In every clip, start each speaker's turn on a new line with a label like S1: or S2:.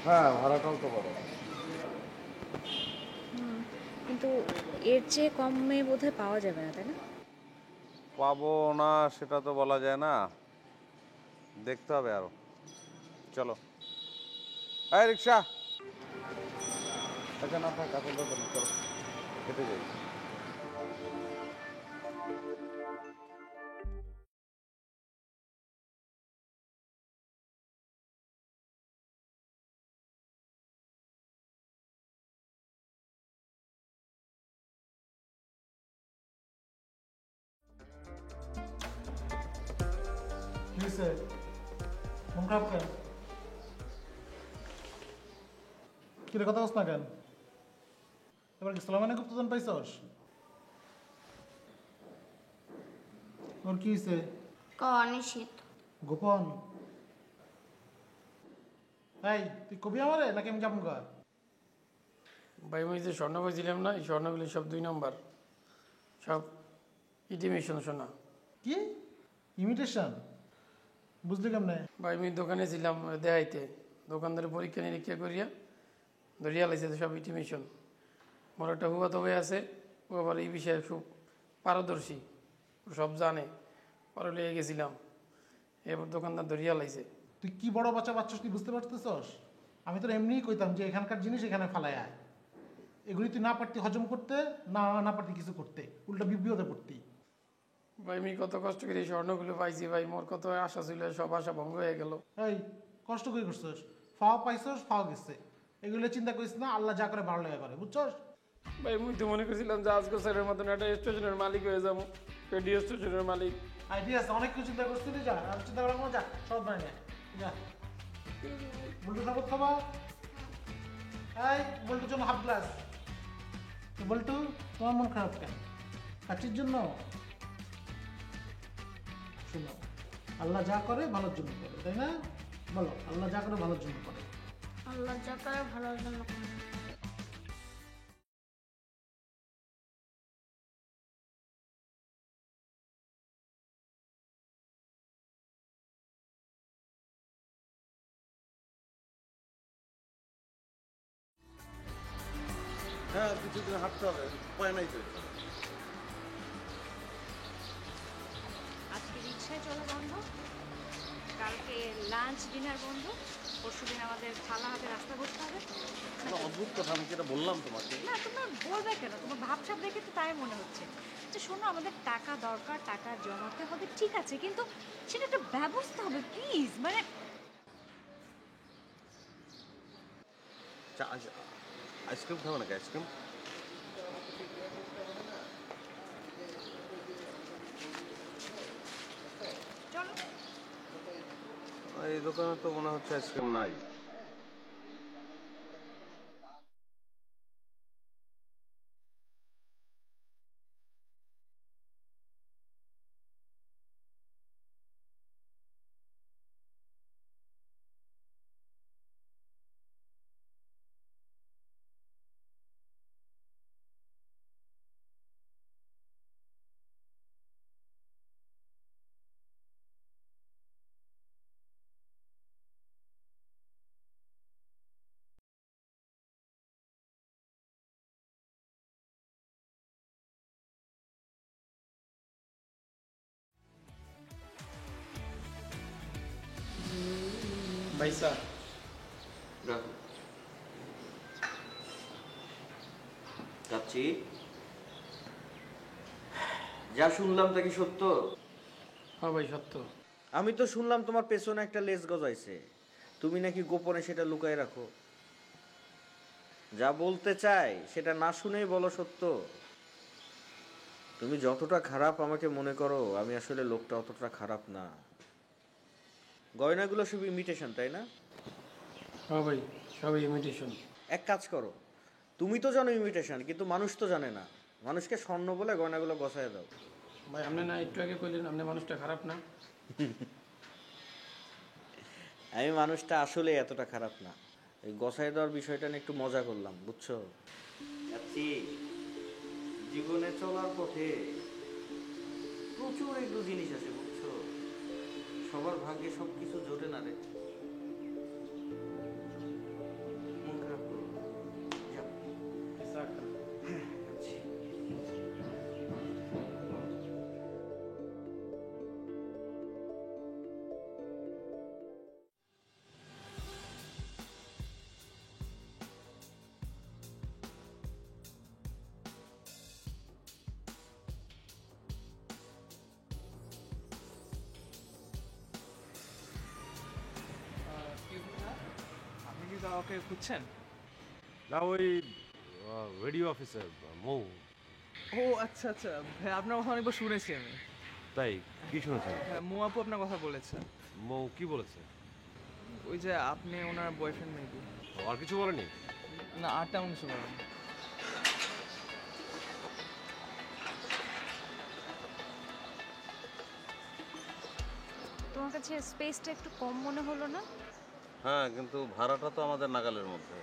S1: হ্যাঁ, ভাড়াটাও তো বড়।
S2: কিন্তু এর চেয়ে কমে বোধহয় পাওয়া যাবে না, তাই না?
S1: পাবো না সেটা তো বলা যায় না, দেখতে হবে আরো। চলো, এই রিক্সা। আচ্ছা না থাক, আসল দরকার নেই, চলো হেঁটে যাই।
S3: কি হয়েছে? মন খারাপ কেন? কিরে কথা বস না কেন? এবার কি সালামানে গুপ্তধন পাইছস? ওর কি হয়েছে?
S4: নিশ্চিত।
S3: গোপন? এই তুই কবি আমারে নাকি আমি যাবো গা?
S5: ভাই আমি যে স্বর্ণ পাইছিলাম না, এই স্বর্ণগুলি সব 2 নম্বর, সব ইটিমেশন সোনা।
S3: কি ইমিটেশন? বুঝলি কেমনে?
S5: ভাই আমি দোকানে ছিলাম দেখাইতে, দোকানদারের পরীক্ষা নিরীক্ষা করিয়া ধরিয়া লাইছে সব ইটিমেশন। মোর একটা হুয়া তবে আছে, ও আবার এই বিষয়ে খুব পারদর্শী, ও সব জানে। পরে লিয়ে গেছিলাম, এবার দোকানদার ধরিয়া লাইছে।
S3: তুই কি বড় বাচ্চা বাচ্চাস তুই বুঝতে পারতেছস? আমি তোর এমনিই কইতাম যে এখানকার জিনিস এখানে ফালায় আয়। এগুলি তুই না পারতি হজম করতে, না না পারতি কিছু করতে, উল্টা বিপদে পড়তি।
S5: ভাই আমি কত কষ্ট করে এই স্বর্ণগুলো পাইছি ভাই, মোর কত আশা ছিল, সব আশা ভঙ্গ হয়ে গেল।
S3: এই কষ্ট করে করছস, ফাও পাইছস, ফাও গেছে। এগুলো চিন্তা করিস না, আল্লাহ যা করে ভালো লাগে করে, বুঝছস?
S5: ভাই মুই তো মনে করছিলাম যে আজকে স্যারের মতন একটা স্টেশনের মালিক হয়ে যাবো, রেডিও স্টেশনের মালিক।
S3: আইডিয়া আছে, অনেক কিছু চিন্তা করছিলি, যা আর চিন্তা করার কোনো যা, সব বানিয়ে নে। যা বল্টু শরবত খাবা? এই বল্টুর জন্য হাফ গ্লাস। বল্টু তোমার মন খারাপ কেন? কাচির জন্য? শুনো, আল্লাহ যা করে ভালোর জন্য করে, তাই না? বলো, আল্লাহ যা করে ভালোর জন্য করে।
S4: আল্লাহ যা করে ভালোর জন্য করে।
S1: হ্যাঁ, কিছুদিন হাঁটতে হবে, উপায় নাই তো।
S2: আজকে রিক্সায় চলা বন্ধ, কালকে লাঞ্চ ডিনার বন্ধ, পরশুদিন আমাদের খালা হাতে রাস্তা করতে হবে।
S1: অদ্ভুত কথা, আমি যেটা বললাম তোমাকে।
S2: না তোমার বলবে কেন? তোমার ভাবসাব দেখে তো তাই মনে হচ্ছে। আচ্ছা শোনো, আমাদের টাকা দরকার, টাকা জমাতে হবে, ঠিক আছে, কিন্তু সেটা একটা ব্যবস্থা হবে প্লিজ। মানে
S1: আইসক্রিম খাবে নাকি? আইসক্রিম
S2: চলো।
S1: এই দোকানে তো মনে হচ্ছে আইসক্রিম নাই।
S5: ভাইসা
S6: যাচ্ছি, যা শুনলাম তা কি সত্য?
S5: হ্যাঁ ভাই সত্য।
S6: আমি তো শুনলাম তোমার পেছনে একটা লেজ গজাইছে, তুমি নাকি গোপনে সেটা লুকায় রাখো। যা বলতে চাই সেটা না শুনেই বলো সত্য। তুমি যতটা খারাপ আমাকে মনে করো, আমি আসলে লোকটা অতটা খারাপ না। গয়নাগুলো সব ইমিটেশন, তাই না?
S5: হ্যাঁ ভাই, সবই ইমিটেশন।
S6: এক কাজ করো, তুমি তো জানো ইমিটেশন, কিন্তু মানুষ তো জানে না। মানুষকে স্বর্ণ বলে গয়নাগুলো গছায় দাও।
S5: ভাই আপনি না একটু আগে কইলেন আপনি মানুষটা খারাপ না?
S6: আমি মানুষটা আসলে এতটা খারাপ না। এই গছায় দেওয়ার বিষয়টা নিয়ে একটু মজা করলাম, বুঝছো? যাচ্ছি, জীবনে চলার পথে প্রচুর একটু জিনিস আছে, বুঝছো? সবার ভাগ্যে সব কিছু জোটে না রে।
S7: কাউকে খুঁজছেন?
S8: না, ওই রেডিও অফিসার মৌ।
S7: ও আচ্ছা আচ্ছা ভাই, আপনার কথা অনেকবার শুনেছি আমি।
S8: তাই কি শুনেছেন?
S7: হ্যাঁ, মৌ আপু আপনার কথা বলেছে।
S8: মৌ কি বলেছে?
S7: ওই যে আপনি ওনার বয়ফ্রেন্ড মেবি।
S8: আর কিছু বলেনি?
S7: না, আর তেমন কিছু বলেন।
S2: তোমার কাছে স্পেসটা একটু কম মনে হলো না?
S1: হ্যাঁ, কিন্তু ভাড়াটা তো আমাদের নাগালের মধ্যে।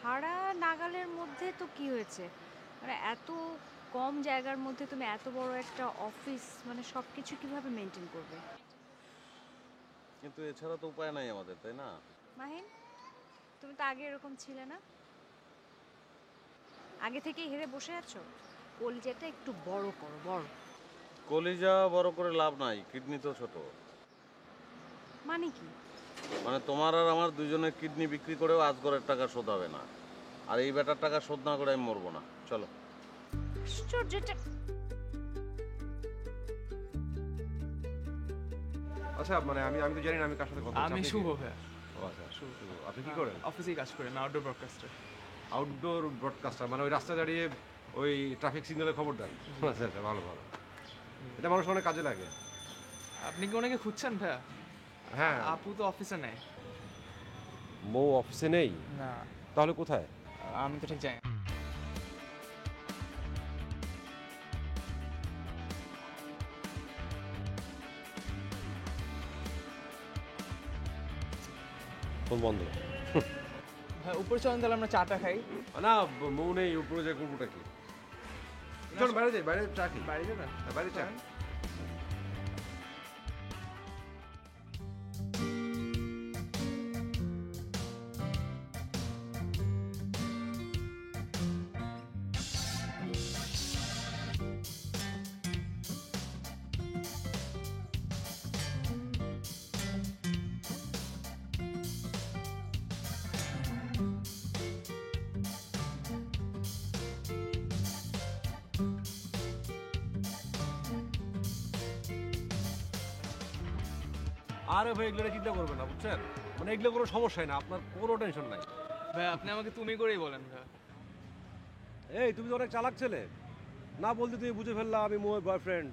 S2: ভাড়া নাগালের মধ্যে তো কি হয়েছে, মানে এত কম জায়গার মধ্যে তুমি এত বড় একটা অফিস, মানে সব কিছু কীভাবে মেনটেন করবে?
S1: কিন্তু এছাড়া তো উপায় নাই আমাদের, তাই না?
S2: মাহিন, তুমি তো আগে এরকম ছিলে না, আগে থেকেই হেরে বসে আছো। কলিজাটা একটু বড় করো, বড়।
S1: কলিজা বড় করে লাভ নাই, কিডনি তো ছোট।
S2: মানে কি?
S1: মানে তোমার আর আমার দুজনের কিডনি বিক্রি করেও আজগরের টাকা শোধ হবে না, আর এই বেটার টাকা শোধ না করে আমি মরবো না। চলো।
S2: আশ্চর্যটা।
S8: আচ্ছা, মানে আমি তো জানি না আমি কার সাথে কথা বলছি।
S7: আমি শুভ ভাই।
S8: ও আচ্ছা, শুভ। আপনি কি করেন?
S7: অফিসেই কাজ করেন, আউটডোর ব্রডকাস্টার।
S8: আউটডোর ব্রডকাস্টার, মানে ওই রাস্তায় দাঁড়িয়ে ওই ট্রাফিক সিগন্যালের খবর দেন? আচ্ছা আচ্ছা, ভালো ভালো। এটা মানুষ অনেক কাজে লাগে।
S7: আপনি কি ওনাকে খুঁজছেন ভাইয়া?
S8: হ্যাঁ।
S7: আপু তো অফিসে নেই।
S8: মৌ অফিসে নেই?
S7: না,
S8: তাহলে কোথায়?
S7: আমি তো ঠিক জানি না।
S8: ফোন বন্ধ।
S7: ভাই উপরে চলেন, তাহলে আমরা চাটা খাই।
S8: না, মৌ নেই, উপরে যে করবোটা কি? চল বাইরে যাই, বাইরে চা খাই।
S7: বাইরে যাবেন?
S8: বাইরে চা। আরে ভাই, এগুলো চিন্তা করবেন না, বুঝছেন? মানে এগুলো কোনো সমস্যাই না, আপনার কোনো টেনশন নাই।
S7: ভাই আপনি আমাকে তুমি করেই বলেন ভাই।
S8: এই, তুমি তো অনেক চালাক ছেলে, না বলতে তুমি বুঝে ফেললা আমি মৌয়ের বয়ফ্রেন্ড।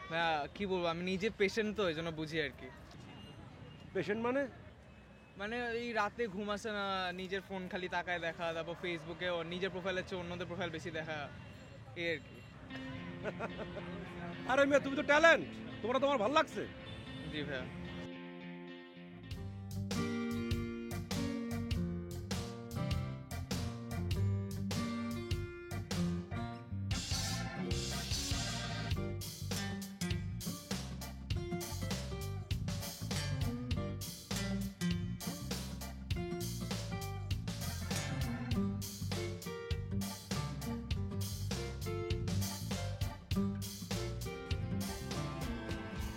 S7: ভাইয়া কি বলবো, আমি নিজে পেশেন্ট তো, এই জন্য বুঝি আর কি।
S8: পেশেন্ট মানে?
S7: মানে এই রাতে ঘুম আসে না, নিজের ফোন খালি তাকায় দেখা, তারপর ফেসবুকে ও নিজের প্রোফাইলের চেয়ে অন্যদের প্রোফাইল বেশি দেখা, এই আর কি।
S8: আরে মেয়ে, তুমি তো ট্যালেন্ট, তোমার ভালো লাগছে।
S7: জি ভাইয়া।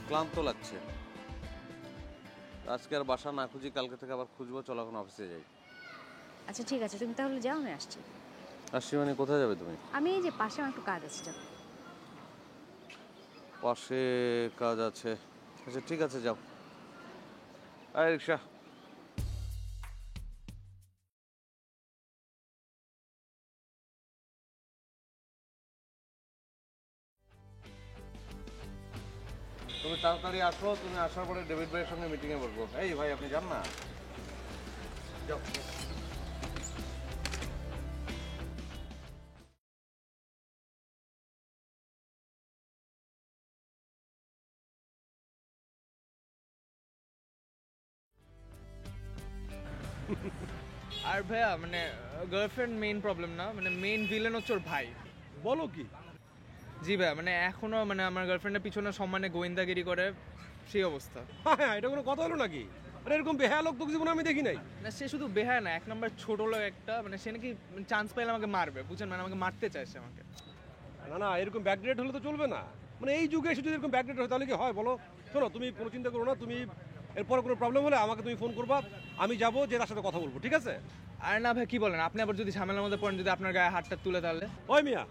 S1: ক্লান্ত লাগছে, আজকে আর বাসা না খুঁজি, কালকে থেকে আবার খুঁজবো। চলো এখন অফিসে যাই।
S2: আচ্ছা ঠিক আছে, তুমি তাহলে যাও, আমি আসছি।
S1: আসছি মানে কোথায় যাবে তুমি?
S2: আমি এই যে পাশে আমার একটু কাজ আছে, যাও।
S1: পাশে কাজ আছে? আচ্ছা ঠিক আছে, যাও। আয় রিক্সা। তুমি তাড়াতাড়ি আসো, তুমি আসার পরে ডেভিড ভাইয়ের সঙ্গে মিটিংয়ে বসবো। এই ভাই, আপনি যান না? যাও।
S7: আর ভাইয়া মানে গার্লফ্রেন্ড মেইন প্রবলেম না, মানে মেইন ভিলেন হচ্ছে ওর ভাই।
S8: বলো কি?
S7: জি ভাইয়া, মানে এখনো মানে আমার গার্লফ্রেন্ডের পিছনে সম্মানে গোয়েন্দাগিরি করে, সেই অবস্থা।
S8: হ্যাঁ, এটা কোনো কথা হলো নাকি? আরে এরকম বেহায়া লোক তো জীবনে আমি দেখি নাই।
S7: না সে শুধু বেহায় না, এক নম্বর ছোট লোক একটা, মানে সে নাকি চান্স পাইলে আমাকে মারবে, বুঝছেন, মানে আমাকে মারতে চাইছে আমাকে।
S8: না না, এরকম ব্যাকগ্রেড হলে তো চলবে না। মানে এই যুগে এসে যদি এরকম ব্যাকগ্রেড হয় তাহলে কি হয় বলো? শোনো, তুমি কোনো চিন্তা করো না, তুমি এরপর কোনো প্রবলেম হলে আমাকে তুমি ফোন করবা, আমি যাবো, যে তার সাথে কথা বলবো, ঠিক আছে?
S7: আর না ভাই কি বলেন, আপনি আবার যদি ঝামেলার মধ্যে পড়েন, যদি আপনার গায়ে হাতটা তুলে, তাহলে?
S8: ওই মিয়া,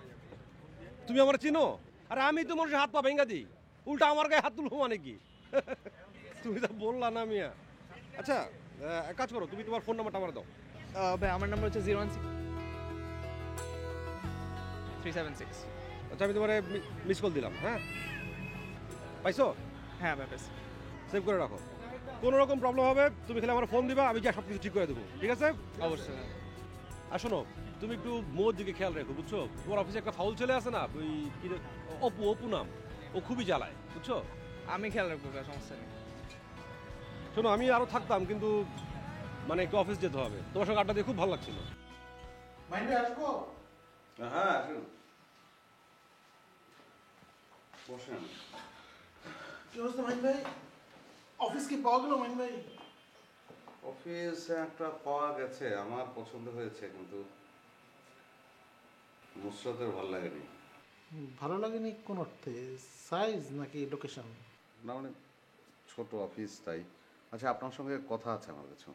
S8: তুমি আমার চিনো? আরে আমি তো মানুষের হাত পা ভেঙা দিই, উল্টা আমার গায়ে হাত তুলবো মানে কি? তুমি তো বললা না মিয়া। আচ্ছা এক কাজ করো, তুমি তোমার ফোন নাম্বারটা আমার দাও।
S7: ভাই আমার নাম্বার হচ্ছে 016-376।
S8: আচ্ছা, আমি তোমার মিস কল দিলাম। হ্যাঁ, পাইছো?
S7: হ্যাঁ ভাই, বেশ।
S8: সেভ করে রাখো। কোনো রকম প্রবলেম হবে তুমি খালি আমার ফোন দিবা, আমি যা সব কিছু ঠিক করে দেবো, ঠিক আছে?
S7: অবশ্যই।
S8: আর শোনো, তুমি একটু মোর দিকে খেয়াল রাখো, বুঝছো? তোমার অফিসে একটা ফাউল ছেলে আছে না, ওই কি অপু নাম, ও খুবই জ্বালায়, বুঝছো?
S7: আমি খেয়াল রাখবো ভাই, সমস্যা নেই।
S8: শোনো, আমি আরো থাকতাম, কিন্তু মানে একটু অফিস যেতে হবে। তোমার সঙ্গে আড্ডা দিয়ে খুব ভালো লাগছিল।
S3: মাইন্ডে আসবো?
S1: হ্যাঁ আসুন, বসেন।
S3: কি অবস্থা মাইন ভাই? অফিস কি পাওয়া গেল মাইন ভাই?
S1: অফিস একটা পাওয়া গেছে, আমার পছন্দ হয়েছে, কিন্তু নুসরাতের ভালো লাগেনি।
S3: ভালো লাগেনি কোন অর্থে? সাইজ নাকি লোকেশন?
S1: না মানে ছোট অফিস তাই। আচ্ছা, আপনার সঙ্গে কথা আছে আমার কাছে।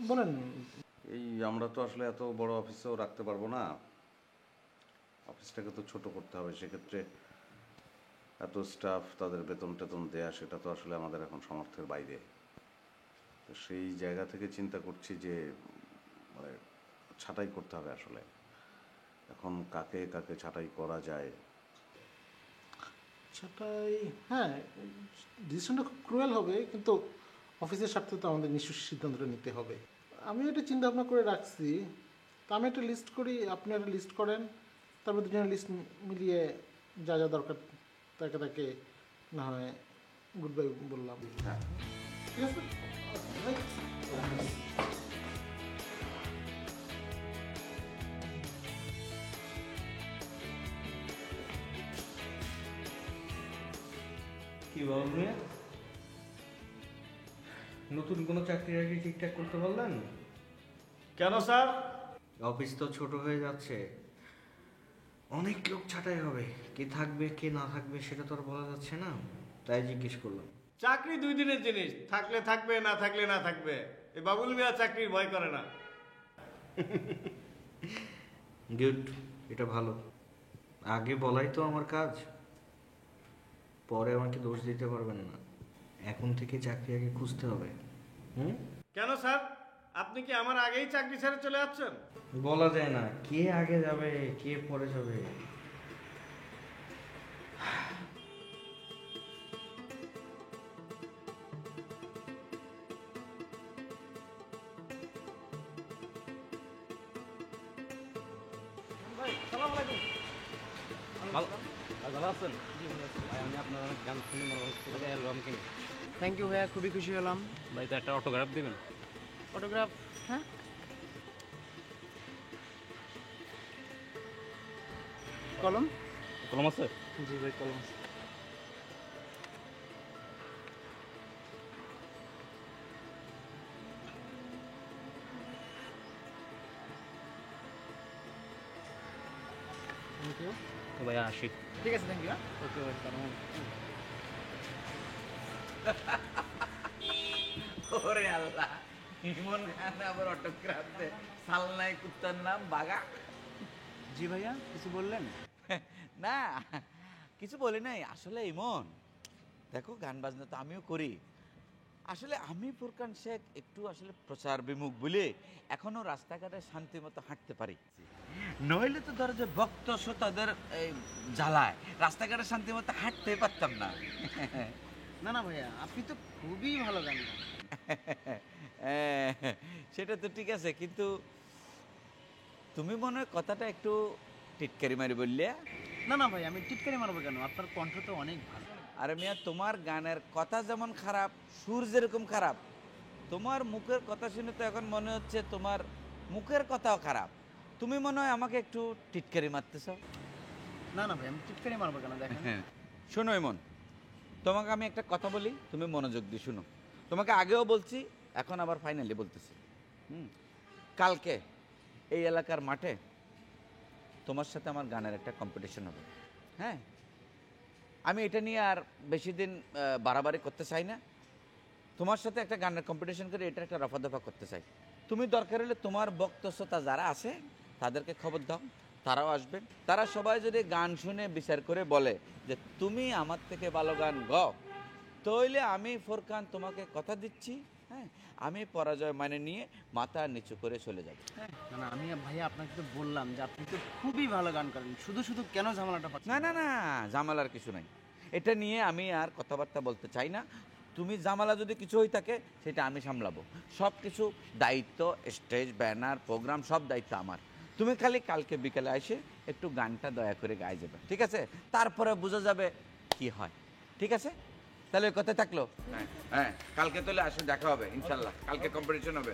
S3: বলেন।
S1: এই আমরা তো আসলে এত বড় অফিসেও রাখতে পারবো না, অফিসটাকে তো ছোট করতে হবে। সেক্ষেত্রে এত স্টাফ, তাদের বেতন টেতন দেয়া, সেটা তো আসলে আমাদের এখন সামর্থ্যের বাইরে। তো সেই জায়গা থেকে চিন্তা করছি যে মানে ছাঁটাই করতে হবে আসলে। এখন কাকে কাকে ছাঁটাই করা যায়?
S3: সেটাই, হ্যাঁ, ডিসিশনটা খুব ক্রুয়েল হবে, কিন্তু অফিসের স্বার্থে তো আমাদের নিশ্চয়ই সিদ্ধান্তটা নিতে হবে। আমি একটা চিন্তা ভাবনা করে রাখছি, তো আমি একটা লিস্ট করি, আপনি একটা লিস্ট করেন, তারপর দুজনের লিস্ট মিলিয়ে যা যা দরকার তাকে তাকে না হয় গুড বাই বললাম।
S1: হ্যাঁ,
S3: ঠিক আছে?
S6: কি বাবু মিয়া, নতুন কোনো চাকরি আগে ঠিকঠাক করতে পারলেন?
S9: কেন স্যার?
S6: অফিস তো ছোট হয়ে যাচ্ছে, অনেক লোক ছাঁটাই হবে, কে থাকবে কে না থাকবে সেটা তো আর বলা যাচ্ছে না, তাই জিজ্ঞেস করলাম।
S9: চাকরি 2 দিনের জিনিস, থাকলে থাকবে, না থাকলে না থাকবে। এই বাবুল মিয়া চাকরির ভয় করে না।
S6: গুড, এটা ভালো। আগে বলাই তো আমার কাজ, পরে আমাকে দোষ দিতে পারবেন না। এখন থেকে চাকরি আগে খুঁজতে হবে।
S9: কেন স্যার, আপনি কি আমার আগেই চাকরি ছেড়ে চলে যাচ্ছেন?
S6: বলা যায় না কে আগে যাবে কে পরে যাবে।
S7: থ্যাংক ইউ ভাইয়া, খুবই খুশি হলাম।
S10: ভাই তো একটা অটোগ্রাফ দিবেন?
S7: অটোগ্রাফ? হ্যাঁ। কলম?
S10: কলম আছে?
S7: জি ভাই, কলম আছে। Thank you.
S10: তো ভাই আসি।
S7: ঠিক আছে, থ্যাংক ইউ। ওকে ভাই, কলম।
S11: ওরে আল্লাহ, ইমন খান আবার অটোগ্রাফ দে, সালনাই কুত্তার নাম বাগা।
S7: জি ভাইয়া, কিছু বললেন?
S11: না কিছু বলি নাই, আসলে ইমন দেখো, গান বাজনা তো আমিও করি। আসলে আমি ফুরকান শেখ একটু আসলে প্রচার বিমুখ বলে এখনো রাস্তাঘাটে শান্তি মতো হাঁটতে পারি, নইলে তো ধরো যে ভক্ত শ্রোতাদের জ্বালায় রাস্তাঘাটে শান্তি মতো হাঁটতে পারতাম না।
S7: না না ভাইয়া, আপনি তো খুবই ভালো গান গান।
S11: সেটা তো ঠিক আছে, কিন্তু তুমি মনে হয় কথাটা একটু টিটকারি মারি বললে।
S7: না না ভাই, আমি টিটকারি মারবো কেন? আপনার কণ্ঠ তো অনেক ভালো।
S11: আরে মিয়া, তোমার গানের কথা যেমন খারাপ, সুর যেরকম খারাপ, তোমার মুখের কথা শুনে তো এখন মনে হচ্ছে তোমার মুখের কথাও খারাপ। তুমি মনে হয় আমাকে একটু টিটকারি মারতেছ।
S7: না না ভাই, আমি টিটকারি মারবো কেন? দেখেন,
S11: শোনো ইমন, তোমাকে আমি একটা কথা বলি, তুমি মনোযোগ দিয়ে শুনো। তোমাকে আগেও বলছি, এখন আবার ফাইনালি বলতেছি। কালকে এই এলাকার মাঠে তোমার সাথে আমার গানের একটা কম্পিটিশন হবে। হ্যাঁ, আমি এটা নিয়ে আর বেশি দিন বাড়াবাড়ি করতে চাই না। তোমার সাথে একটা গানের কম্পিটিশন করে এটা একটা রফা দফা করতে চাই। তুমি দরকার হলে তোমার বক্ত শ্রোতা যারা আছে তাদেরকে খবর দাও, তারাও আসবে। তারা সবাই যদি গান শুনে বিচার করে বলে যে তুমি আমার থেকে ভালো গান গাও, তাহলে আমি ফোরকান তোমাকে কথা দিচ্ছি হ্যাঁ, আমি পরাজয় মানে নিয়ে মাথা নিচু করে চলে যাব। হ্যাঁ,
S12: না না, আমি ভাইয়া আপনাকে তো বললাম যে আপনি তো খুবই ভালো গান করেন, শুধু শুধু কেন ঝামেলাটা পাচ্ছেন?
S11: না না না, ঝামেলার কিছু নাই। এটা নিয়ে আমি আর কথাবার্তা বলতে চাই না। তুমি ঝামেলা যদি কিছু হয়ে থাকে সেটা আমি সামলাবো। সব কিছু দায়িত্ব, স্টেজ, ব্যানার, প্রোগ্রাম সব দায়িত্ব আমার। তুমি খালি কালকে বিকেলে এসে একটু গানটা দয়া করে গায়ে যাবে, ঠিক আছে? তারপরে বোঝা যাবে কি হয়, ঠিক আছে? তাহলে ওই কথা থাকলো। হ্যাঁ হ্যাঁ, কালকে তাহলে আসে, দেখা হবে ইনশাল্লাহ। কালকে কম্পিটিশন হবে।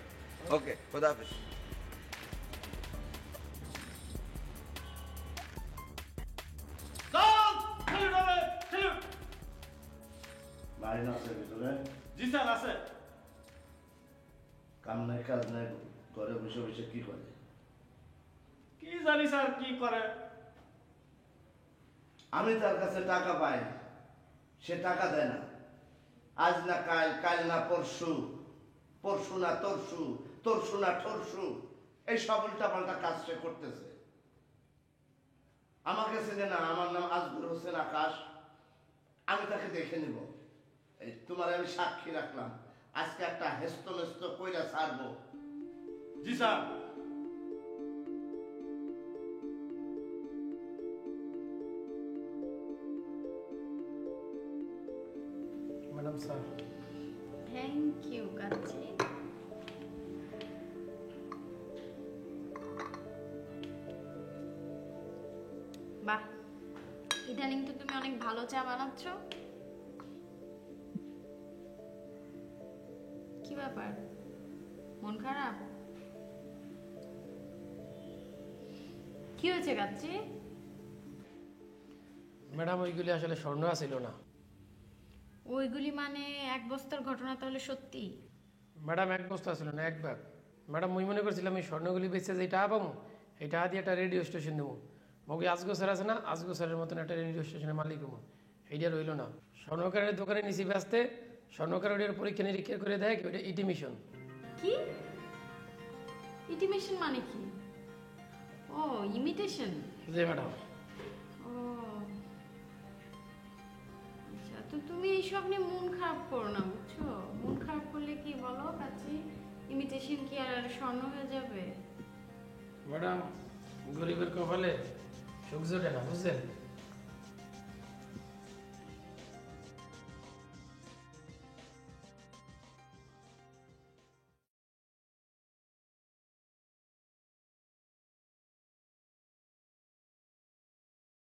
S11: ওকে, খোদা হাফেজ।
S13: লাইন আছে ভিতরে?
S9: জি স্যার আছে।
S13: কাম নাই কাজ নাই, ঘরে বসে বসে কি করে?
S9: কি জানি স্যার কি করে।
S13: আমি তার কাছে টাকা পাই, সে টাকা দেয় না। আজ না কাল, কাল না পরশু, পরশু না তরশু, তরশু না ঠরশু, এই সব উল্টা পাল্টা কাজ সে করতেছে। আমাকে চেনে না, আমার নাম আজগুর হোসেন আকাশ। আমি তাকে দেখে নিব। এই তোমার আমি সাক্ষী রাখলাম, আজকে একটা হেস্ত মেস্ত কইরা ছাড়বো।
S9: জি sir.
S5: Madam sir.
S4: Thank you kacchi. বাহ, ইদানিং তো তুমি অনেক ভালো চা বানাচ্ছ। কি ব্যাপার, মন খারাপ? কি হয়েছে কাচ্চি?
S5: ম্যাডাম ওইগুলি আসলে স্বর্ণ আছিল না।
S4: ওইগুলি মানে এক বস্তার ঘটনা তাহলে সত্যি?
S5: ম্যাডাম এক বস্তা ছিল না, এক ব্যাগ। ম্যাডাম মুই মনে করছিলাম এই স্বর্ণগুলি বেচে যে টাকা পাবো, এই টাকা দিয়ে একটা রেডিও স্টেশন নেবো। মগে আজগো স্যার আছে না, আজগো স্যারের মতন একটা রেডিও স্টেশনের মালিক হবো। এইটা রইল না। স্বর্ণকারের দোকানে নিচে ব্যস্তে, স্বর্ণকার ওইটার পরীক্ষা নিরীক্ষা করে দেয় ওইটা ইটিমিশন।
S4: কি ইটিমেশন মানে কি? ও, ইমিটেশন।
S5: জি ম্যাডাম।
S4: ও আচ্ছা, তো তুমি এইসব নিয়ে মন খারাপ করো না, বুঝছো? মন খারাপ করলে কি বলো কাছে, ইমিটেশন কি আর স্বর্ণ হয়ে যাবে?
S5: ম্যাডাম, গরিবের কপালে সুখ জোটে না, বুঝলেন?